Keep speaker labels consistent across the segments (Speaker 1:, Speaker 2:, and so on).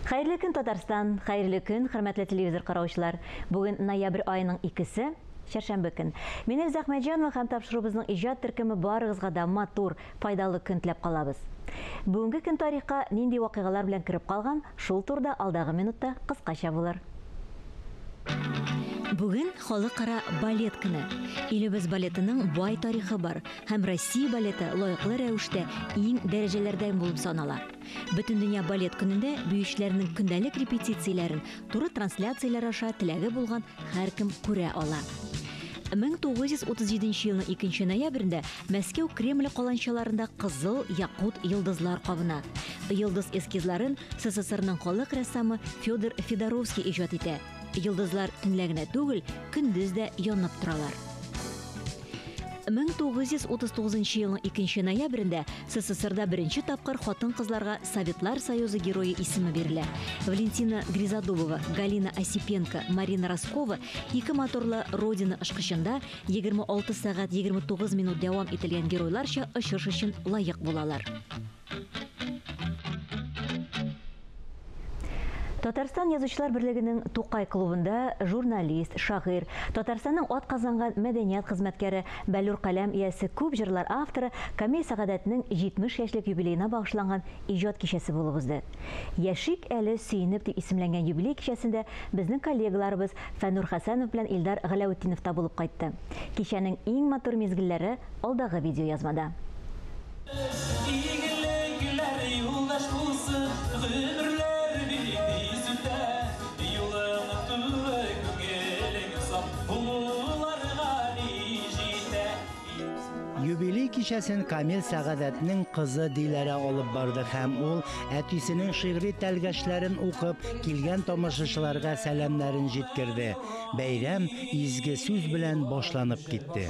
Speaker 1: Хәерле көн, Татарстан, хәерле көн, хөрмәтле телевизор караучылар. Бүген ноябрь айының 2-се, шәршәмбе көн. Мине Әхмәтҗанова һәм тапшырубызның иҗат төркеме барыгызга да матур, файдалы көн теләп калабыз. Бүгенге көн тарихка нинди вакыйгалар белән кереп калган, шул турда алдагы минутта кыскача булыр. Бүген халыкара балет көне. Илебез балетының бай тарихы бар һәм Россия балеты лаеклы рәвештә иң дәрәҗәләрдән булып санала. Бөтен дөнья балет көнендә биючеләрнең көндәлек репетицияләрен туры трансляцияләр аша теләге булган һәркем күрә ала. 1937 елның 2 ноябрендә Мәскәү Кремль каланчаларында кызыл якут йылдызлар кабына. Йылдыз эскизларын СССРның халык рәссамы Федор Федоровский иҗат итә. Йылдызлар төнләгенә түгел, көндез дә янып торалар. 1939 елның 2 ноябрендә СССРда беренче тапкыр хатын-кызларга Советлар Союзы герое исеме бирелә. Валентина Гризодубова, Галина Осипенко, Марина Роскова ике моторлы Родина ышкычында 26 сәгать 29 минут дәвам ителгән геройларча очыш өчен лаек булалар. Татарстан язучылар берлегенең Тукай клубында журналист, шагыйрь, Татарстанның атказанган мәдәният хезмәткәре, Бәллүр каләм иясе, күп җырлар авторы Камил Сәгадәтнең 70 яшьлек юбилеена багышланган иҗат кичәсе булып узды. Яшик әле сөенеп дип исемләнгән юбилей кичәсендә безнең коллегаларыбыз Фәннур Хәсәнов белән Илдар Галәветдинов та булып кайтты. Кичәнең иң матур мизгелләре алдагы видео язмада.
Speaker 2: Юбилей кичәсен Камил Сәгадәтнең кызы Диләрә алып барды һәм ул әтисенең шигъри тәлгәшләрен укып, килгән тамашачыларга сәламнарын җиткерде. Бәйрәм изге сүз белән башланып китте.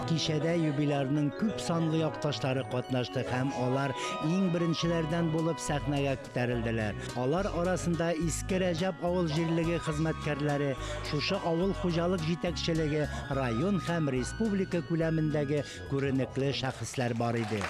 Speaker 2: Кичәдә юбилярның күп санлы якташлары катнашты һәм алар иң беренчеләрдән булып сәхнәгә күтәрелделәр. Алар арасында Иске Рәҗәп авыл җирлеге хезмәткәрләре, шушы авыл хуҗалык җитәкчелеге, район һәм республика күләмендәге күренекле шәхесләр бар иде.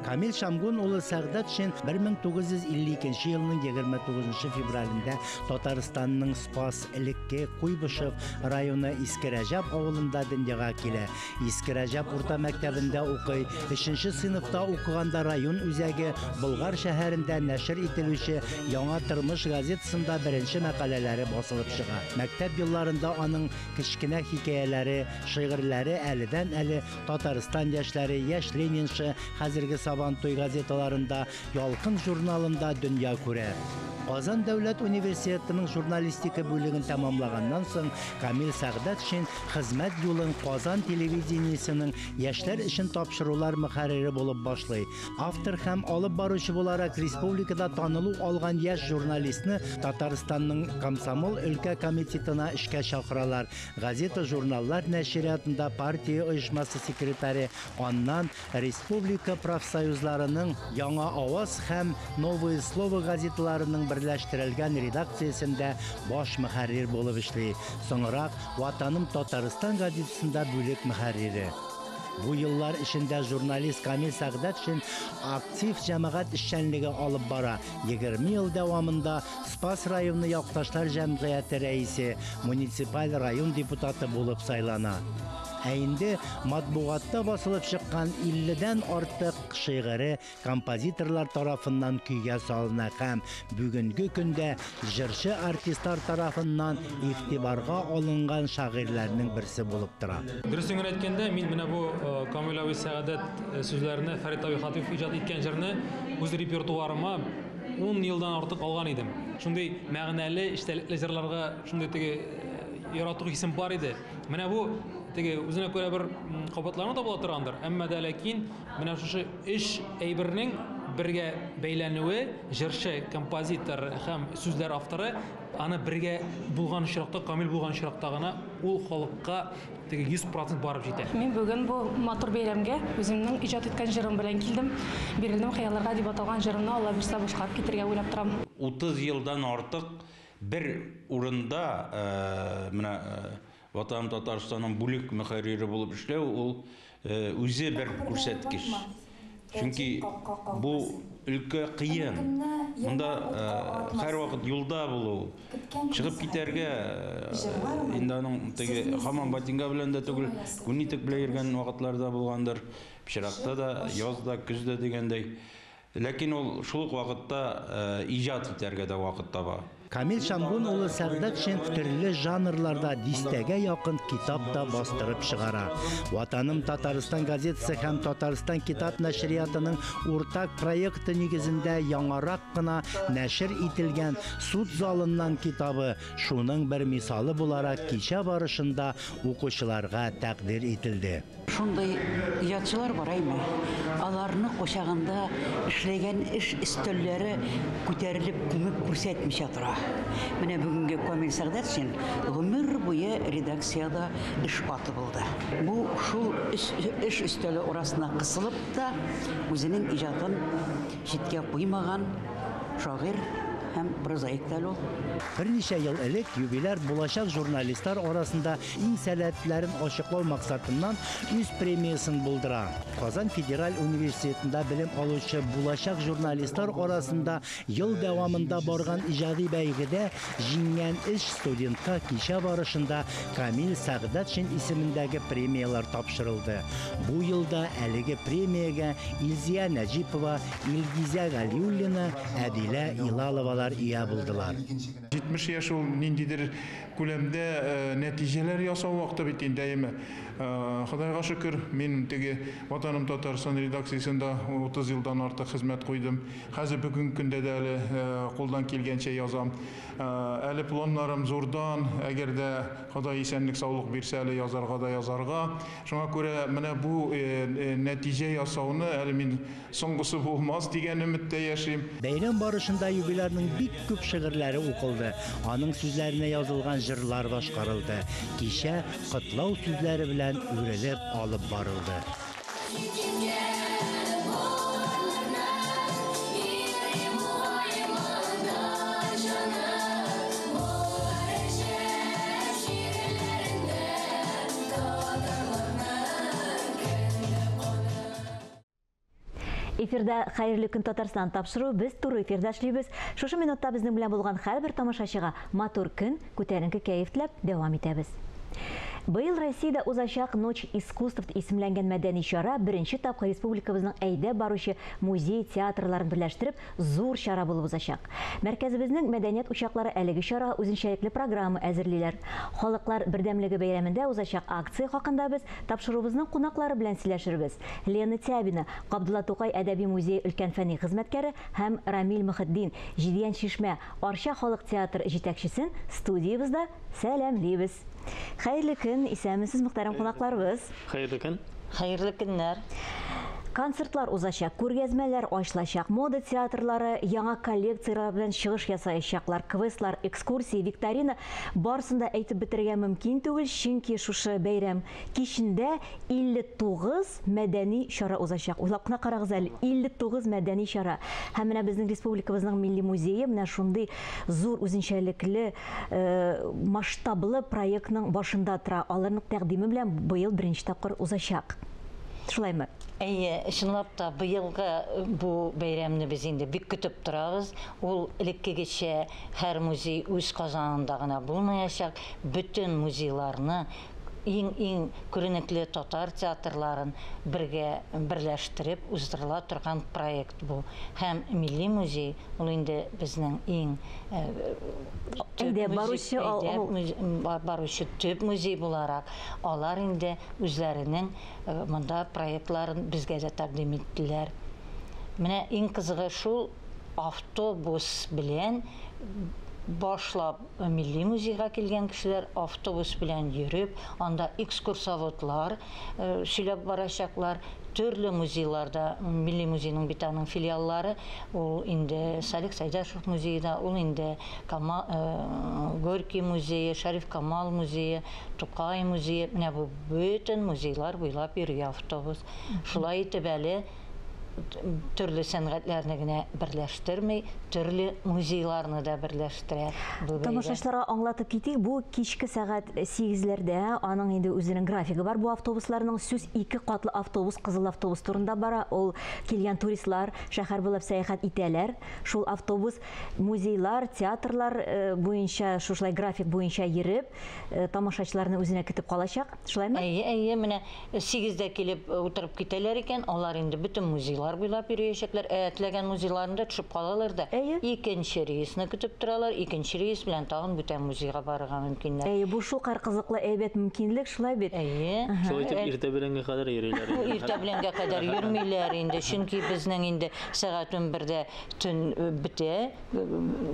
Speaker 2: Камил Шамгун улы Сәгъдәтшин 1952 елның 29 февралендә Татарстанның Спас элекке Куйбышев районы Иске Рәҗәп авылында дөньяга килә. Иске Рәҗәп урта мәктәбендә укый, 3нче сыйныфта укыганда район үзәге Болгар шәһәрендә нәшер ителүче Яңа тормыш газетасында беренче мәкаләләре басылып чыга. Мәктәп елларында аның кечкенә хикәяләре, шигырьләре әледән-әле Татарстан яшьләре, Яшь Ленинчы, хәзерге Сабантуй газеталарында, Ялкын журналында дөнья күрә. Казан дәүләт университетының журналистика бүлеген тәмамлаганнан соң Камил Сәгъдәтшин хезмәт юлын Казан телевидениесенең яшьләр өчен тапшырулар мөхәррире булып башлый. Автор һәм алып баручы буларак республикада танылу алган яшь журналистны Татарстанның Комсомол өлкә комитетына эшкә чакыралар. Газета журналлар нәшриятында партия оешмасы секретаре, аннан республика профсоюзларының Яңа аваз һәм Новое слово газеталарының берләштерелгән редакциясендә баш мөхәррир булып эшли. Соңрак Ватаным Татарстан газетасында бүлек мөхәррире. Бу еллар эчендә журналист Камил Сәгъдәтшин актив җәмәгать эшчәнлеге алып бара. 20 ел дәвамында Спас районы якташлар җәмгыяте рәисе, муниципаль район депутаты булып сайлана. Ә инде матбугатта басылып чыккан 50дән артык шигыре композиторлар тарафыннан көйгә салына һәм бүгенге көндә җырчы артистлар тарафыннан игътибарга алынган шагыйрьләрнең берсе булып тора.
Speaker 3: Дөресен әйткәндә, мин менә бу Камил Сәгадәт сүзләренә Фәрит Хатыйф иҗат иткән җырны үз репертуарыма 10 елдан артык алган идем. Шундый мәгънәле, эчтәлекле җырларга шундый теге ярату хисем бар иде. Менә бу үзенә күрә бер кабатларны да була торгандыр. Әмма дә ләкин менә шушы эш әйбернең бергә бәйләнүе, җырчы, композитор һәм сүзләр авторы аны бергә булган очракта, Камил булган очракта гына ул халыкка 100% барып җитә.
Speaker 4: Мин бүген бу матур бәйрәмгә үземнең иҗат иткән җырым белән килдем. Бирелдем хыялларга дип аталган җырымны Алла бирсә башкарып китергә уйлап торам.
Speaker 5: 30 елдан артык бер урында менә Ватаным Татарстанның бүлек мөхәррире булып эшләү ул үзе бер күрсәткеч. Чөнки бу өлкә кыен. Монда һәр вакыт юлда булу, чыгып китәргә, инде аның теге һаман ботинка белән дә түгел, күнитек белән йөргән вакытларда булгандыр. Пичракта да, язда, көздә дигәндәй. Ләкин ул шул ук вакытта иҗат итәргә дә вакыт таба.
Speaker 2: Камил Шамгун улы Сәгъдәтшин төрле жанрларда дистәгә якын китап та бастырып чыгара. Ватаным Татарстан газетасы һәм Татарстан китап нәшриятының уртак проекты нигезендә яңарак кына нәшер ителгән Суд залыннан китабы шуның бер мисалы буларак кичә барышында укучыларга тәкъдир ителде.
Speaker 6: Шундай иҗатчылар бар әйме. Аларны кочагында эшләгән эш өстәлләре күтәрелеп күмеп күрсәтмичә тора. Менә бүгенге Камил Сәгъдәтшин гомер буе редакциядә эш баты булды. Бу шул эш өстәле арасына кысылып та үзенең иҗатын читкә куймаган шагыйрь һәм прозаиктер ул.
Speaker 2: Берничә ел элек юбиляр булачак журналистлар арасында иң сәләтләрен ачыклау максатыннан үз премиясын булдыра. Казан Федераль университетында белем алучы булачак журналистлар арасында ел дәвамында барган иҗади бәйгедә җиңгән 3 студентка кичә барышында Камил Сәгъдәтшин исемендәге премиялар тапшырылды. Бу елда әлеге премиягә Илзия Нәҗипова, Илгизә Галиуллина, Әдилә Илаловалар ия булдылар.
Speaker 7: 70 яш ул ниндидер күләмдә нәтиҗәләр ясау вакыты бит инде әйме. Худайга шөкер, мин теге Ватаным Татарстан редакциясендә 30 елдан артык хезмәт куйдым. Хәзер бүген көндә дә әле кулдан килгәнчә язам. Әле планнарым зурдан, әгәр дә Ходай исәнлек саулык бирсә әле язарга да язарга. Шуңа күрә менә бу нәтиҗә ясауны әле мин соңгысы булмас дигән өметтә яшим.
Speaker 2: Бәйрәм барышында юбилярның бик күп шигырьләре укылды. Аның сүзләренә язылган җырлар башкарылды. Кичә котлау сүзләре белән үрелеп алып барылды.
Speaker 1: Эфирда хәерле көн Татарстан тапшыру, без туры эфирда эшлибез. Шушы минутта безнең белән булган һәрбер тамашачыга матур көн, күтәренке кәеф теләп дәвам итәбез. Быел Россиядә узачак Ночь искусств исемләнгән мәдәни чара беренче тапкыр республикабызның әйдә баручы музей театрларын берләштереп зур чара булып узачак. Мәркәзебезнең мәдәният учаклары әлеге чара үзенчәлекле программа әзерлиләр. Халыклар бердәмлеге бәйрәмендә узачак акция хакында без тапшырубызның кунаклары белән сөйләшербез. Лена Тябина, Габдулла Тукай әдәби музей өлкән фәнни хезмәткәре һәм Рамил Мөхетдин, Җидиән Шишмә Арча халык театр җитәкчесен студиябызда сәламлибез. Хәерле көн, исәнмесез мөхтәрәм кунакларыбыз.
Speaker 8: Хәерле көн.
Speaker 6: Хәерле көннәр.
Speaker 1: Концертлар узачак, күргәзмәләр ачылачак, мода театрлары яңа коллекциялар белән чыгыш ясаячаклар, квестлар, экскурсия, викторина барсын да әйтеп бетергә мөмкин түгел, чөнки шушы бәйрәм кичендә 59 мәдәни чара узачак. Уйлап кына карагыз әле, 59 мәдәни чара. Һәм менә безнең республикабызның милли музее менә шундый зур үзенчәлекле масштаблы проектның башында тора. Аларның тәкъдиме белән быел беренче тапкыр узачак. Шулаймы?
Speaker 6: Әйе, чынлап та быелгы бу бәйрәмне без инде бик көтеп торабыз. Ул элеккегечә һәр музей үз казанында гына булмаячак, бөтен музейларны иң күренекле татар театрларын берләштереп уздырыла торган проект бу. Һәм милли музей ул инде безнең иң баручы төп музей буларак, алар инде үзләренең монда проектларын безгә дә тәкъдим иттеләр. Менә иң кызыгы шул, автобус белән башлап милли музейга килгән кешеләр автобус белән йөреп, анда экскурсоводлар сөйләп барачаклар. Төрле музейларда, милли музейның бит аның филиаллары, ул инде Салих Сайдашев музейда, ул инде Горький музее, Шариф Камал музее, Тукай музее, менә бу бөтен музейлар буйлап йөри автобус. Шулай итеп әле төрле сәнгатьләрне генә берләштермей, төрле музейларны да берләштерә.
Speaker 1: Тамашачыларга аңлатып китик, бу кичке сәгать 8-ләрдә аның инде үзенең графигы бар. Бу автобусларның сүз 2 катлы автобус, кызыл автобус турында бара. Ул килгән туристлар шәһәр буйлап сәяхәт итәләр. Шул автобус музейлар, театрлар буенча, шушлай график буенча йөреп, тамашачыларны үзенә көтеп калачак. Шулаймы?
Speaker 6: Әйе, менә 8-дә килеп утырып китәләр икән, алар инде бөтен музейлар буйлап йөриячәкләр. Теләгән музейларында төшеп калалар да. Икенче рейсны көтеп торалар. Икенче рейс белән тагын бүтән музейга барырга мөмкиннәр.
Speaker 1: Бу шулкадәр кызыклы әйбәт мөмкинлек, шулай бит.
Speaker 8: Шулай итеп иртә беләнгә кадәр йөриләр.
Speaker 6: Иртә беләнгә кадәр йөрмиләр инде, чөнки безнең инде сәгать 11-дә төн бетә.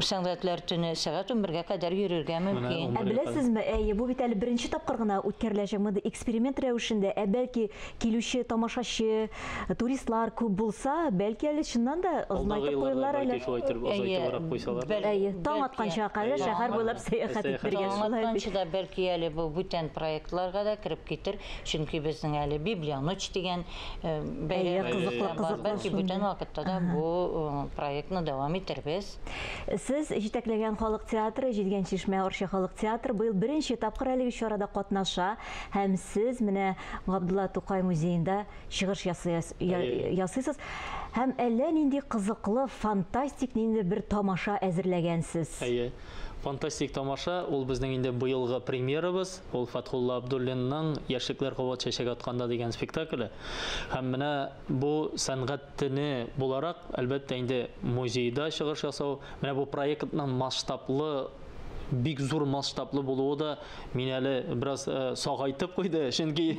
Speaker 6: Сәнгатьләр төне сәгать 11-гә кадәр йөрергә мөмкин.
Speaker 1: Беләсезме, бу бит әле беренче тапкыр гына үткәреләчәк, монда эксперимент рәвешендә, бәлки килүче тамашачы, туристлар күп булса, бәлки әле чыннан да озынайтып куялар әле. Таң атканча кадәр шәһәр буйлап сәяхәт итәргә.
Speaker 6: Таң атканча да бәлки әле бу бүтән проектларга да кирип китер, чөнки безнең әле Библия ночь дигән бәйрәм бар. Бәлки бүтән вакытта да бу проектны дәвам итәрбез.
Speaker 1: Сез җитәкләгән халык театры, Җидгән Чишмә Арча халык театры быел беренче тапкыр әлеге чарада катнаша, һәм сез менә Габдулла Тукай музеенда чыгыш ясыйсыз, һәм әллә нинди кызыклы, фантастик нинди бер тамаша әзерләгәнсез.
Speaker 8: Фантастик тамаша, ул безнең инде быелгы премьерабыз, ул Фатхулла Абдуллинның Яшьлекләр кабат чәчәк атканда дигән спектакле. Һәм менә бу сәнгать төне буларак, әлбәттә инде музейда чыгыш ясау, менә бу проектның масштаблы, бик зур масштаблы булуы да мин әле бераз сагайтып куйды, чөнки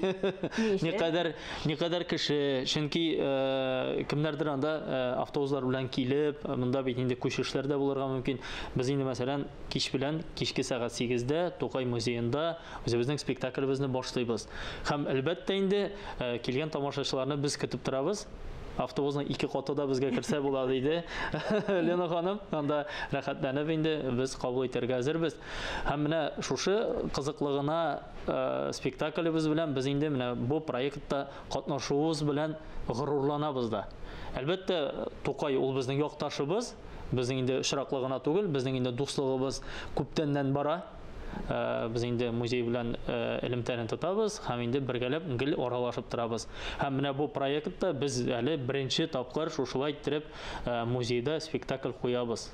Speaker 8: никадәр кеше, чөнки кемнәрдер анда автобуслар белән килеп, монда бит инде күчешләр дә булырга мөмкин. Без инде мәсәлән кичке сәгать 8-дә Тукай музеенда үзебезнең спектаклебезне башлыйбыз. Һәм әлбәттә инде килгән тамашачыларны без көтеп торабыз. Автобусның 2 каты да безгә керсә була диде Лена ханым. Анда рәхәтләнеп инде без кабул итәргә әзербез. Һәм менә шушы кызыклыгына спектаклебез белән без инде менә бу проектта катнашуыбыз белән горурланабыз да. Әлбәттә, Тукай ул безнең якташыбыз. Безнең инде очраклыгына түгел, безнең инде дуслыгыбыз күптәннән бара. Biz инде музей белән элемтәне тотабыз, һәм инде бергәләп гел аралашып торабыз. Һәм менә бу проектта без әле беренче тапкыр шушылай итеп музейда спектакль куябыз.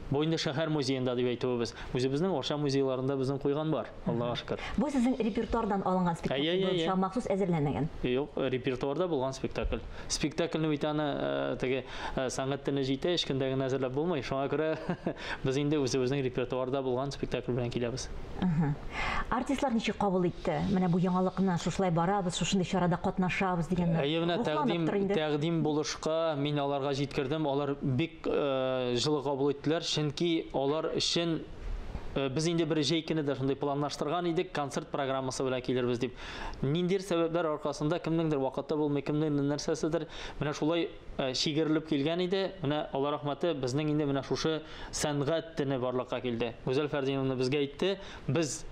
Speaker 8: Бу инде шәһәр музеенда дип әйтәбез. Үзебезнең Арча музейларында безнең куйган бар. Аллаһка шөкер.
Speaker 1: Бу сезнең репертуардан алынган спектакль, буенча махсус әзерләнмәгән.
Speaker 8: Юк, репертуарда булган спектакль. Спектакльне бит аны теге сәнгать төне җитә, һичкемдә генә әзерләп булмый. Шуңа күрә без инде үзебезнең репертуарда булган спектакль белән киләбез.
Speaker 1: Артистлар ничек кабул итте? Менә бу яңалыкны шушылай барабыз, шушындый чарада катнашабыз дигәннәр.
Speaker 8: Менә тәкъдим булышка мин аларга җиткердем. Алар бик җылы кабул иттеләр, чөнки алар өчен biz инде бер җәйкене дә шундый планлаштырган идек, концерт программасы белән килербез дип. Ниндидер сәбәпләр аркасында кемнеңдер вакытта булмый, кемнеңдер нәрсәседер менә шулай шигерелеп килгән иде. Менә Алла рәхмәте, безнең инде менә шушы сәнгать төне барлыкка килде. Гүзәл Фәрдиновна безгә әйтте, без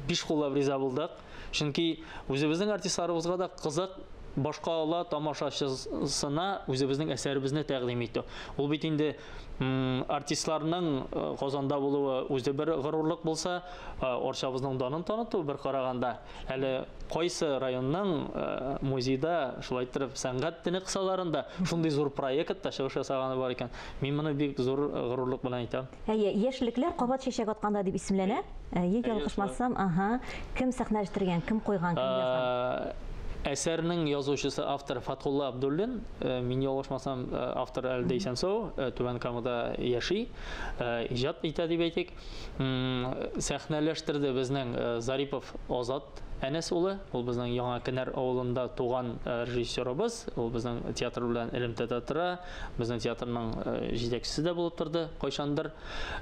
Speaker 8: биш куллап риза булдык. Чөнки үзебезнең артистларыбызга да кызык, башка ала тамашачысына үзебезнең әсәребезне тәкъдим итү. Ул бит инде артистларның Казанда булуы үзе бер горурлык булса, Арчабызның данын таныту бер караганда, әле кайсы районның музейда шулай итеп сәнгать төне кысаларында шундый зур проектта чыгыш ясаганы бар икән. Мин моны бик зур горурлык белән әйтәм.
Speaker 1: Яшьлекләр кабат чәчәк атканда дип исемләнә. Ялгышмасам, кем сәхнәләштергән, кем куйган, кем язган?
Speaker 8: Әсәрнең язучысы автор Фатхулла Абдуллин, мин ялгышмасам автор әлдә Исәнсау, Түбән Камада яши, иҗат итә дип әйтик. Сәхнәләштерде безнең Зарипов Азат Әнәс улы, ул безнең Яңа Кенәр авылында туган режиссерыбыз, ул безнең театр белән элемтәдә тора, безнең театрның җитәкчесе дә булып торды кайчандыр.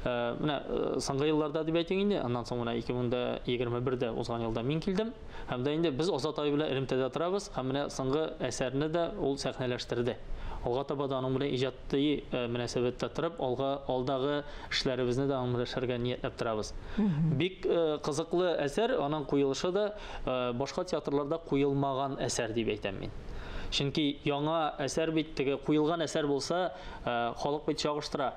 Speaker 8: Менә соңгы елларда дип әйтик инде, аннан соң менә 2021дә узган елда мин килдем, һәм дә инде без Азат ай белән элемтәдә торабыз, һәм менә соңгы әсәрне дә ул сәхнәләштерде. Алга таба да аның белән иҗатый мөнәсәбәттә торып, алдагы эшләребезне дә аңлашырга ниятләп торабыз. Бик кызыклы әсәр, аның куелышы да башка театрларда куелмаган әсәр дип әйтәм мин. Чөнки яңа әсәр бит теге куелган әсәр булса, халык бит чагыштыра.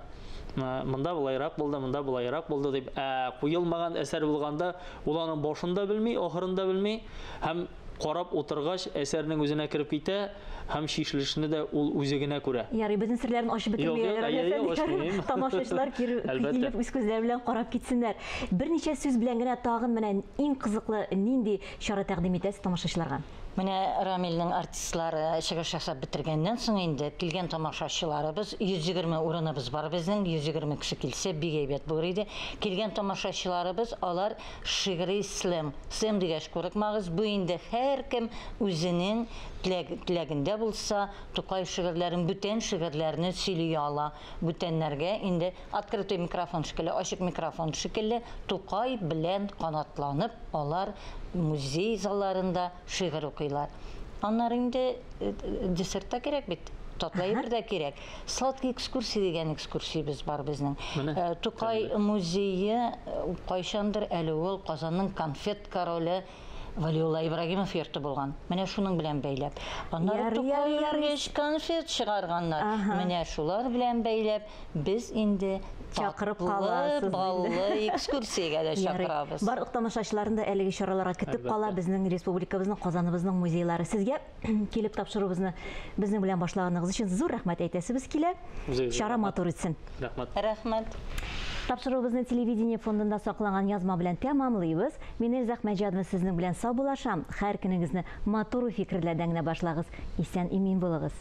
Speaker 8: Монда булайрак булды дип, куелмаган әсәр булганда, ул аның башында белми, ахырында белми, һәм карап утыргач әсәрнең үзенә кирип китә, һәм шишлешне дә ул үзе генә күрә.
Speaker 1: Ярый, безнең серләрне ачып бетермәгән. Тамашачылар килеп үз күзләре белән карап китсеннәр. Берничә сүз белән генә тагын менә иң кызыклы нинди чара тәкъдим итәсез тамашачыларга?
Speaker 6: Менә Рамилнең артистлары чыгыш ясап бетергәннән соң инде килгән тамашачыларыбыз 120 урыныбыз бар безнең, 120 кеше килсә бик әйбәт булыр иде. Килгән тамашачыларыбыз алар шигъри слэм дигәч күрекмәгез, бу инде һәркем үзенең теләгендә булса, Тукай шигырьләрен, бүтән шигырьләрне сөйли ала. Бүтәннәргә инде открытый микрофон шикелле, ачык микрофон шикелле Тукай белән канатланып, алар музей залларында шигырь укыйлар. Аннары инде десертта кирәк бит. Татлы бер дә кирәк. Сладкий экскурсия дигән экскурсиябез бар безнең. Тукай музее кайчандыр әле ул Казанның конфет короле Валиулла Ибрагимов йорты булган. Менә шуның белән бәйләп. Аннары Тукай конфет чыгарганнар. Менә шулар белән бәйләп без инде
Speaker 1: чакырып каласыз.
Speaker 6: Баллы экскурсиягә дә чакырабыз.
Speaker 1: Барлык тамашачыларны да әлеге чараларга көтеп кала безнең республикабызның, Казаныбызның музейлары. Сезгә килеп тапшырубызны безнең белән башлаганыгыз өчен зур рәхмәт әйтәсебез килә. Чара матур үтсен.
Speaker 6: Рәхмәт.
Speaker 1: Тапшырубызны телевидение фондында сакланган язма белән тәмамлыйбыз. Мин Эльза Мәҗәдова сезнең белән сау булашам. Һәр көнегезне матур фикерләрдән генә башлагыз. Исән имин булыгыз.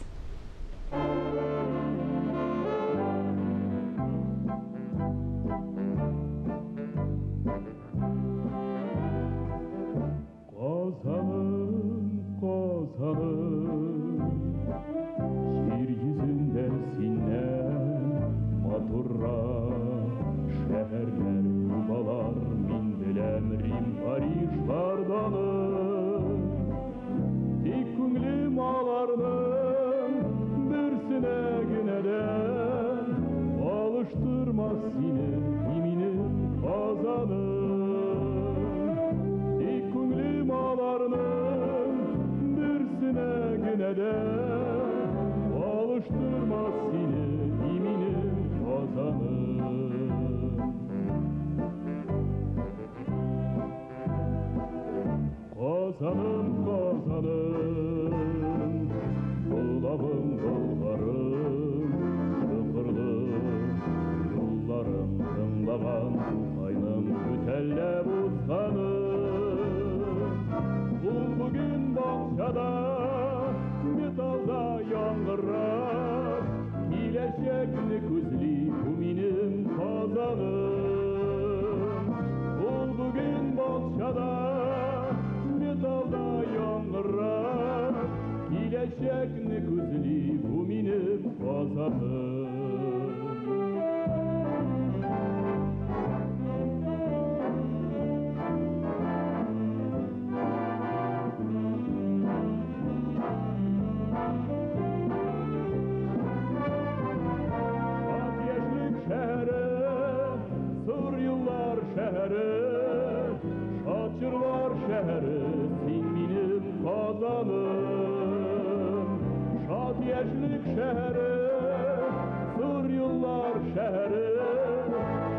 Speaker 9: Şehri,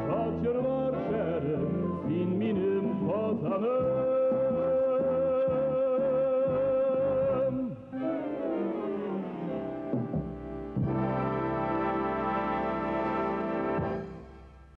Speaker 9: şatırlar şehri, sin minim vatanım.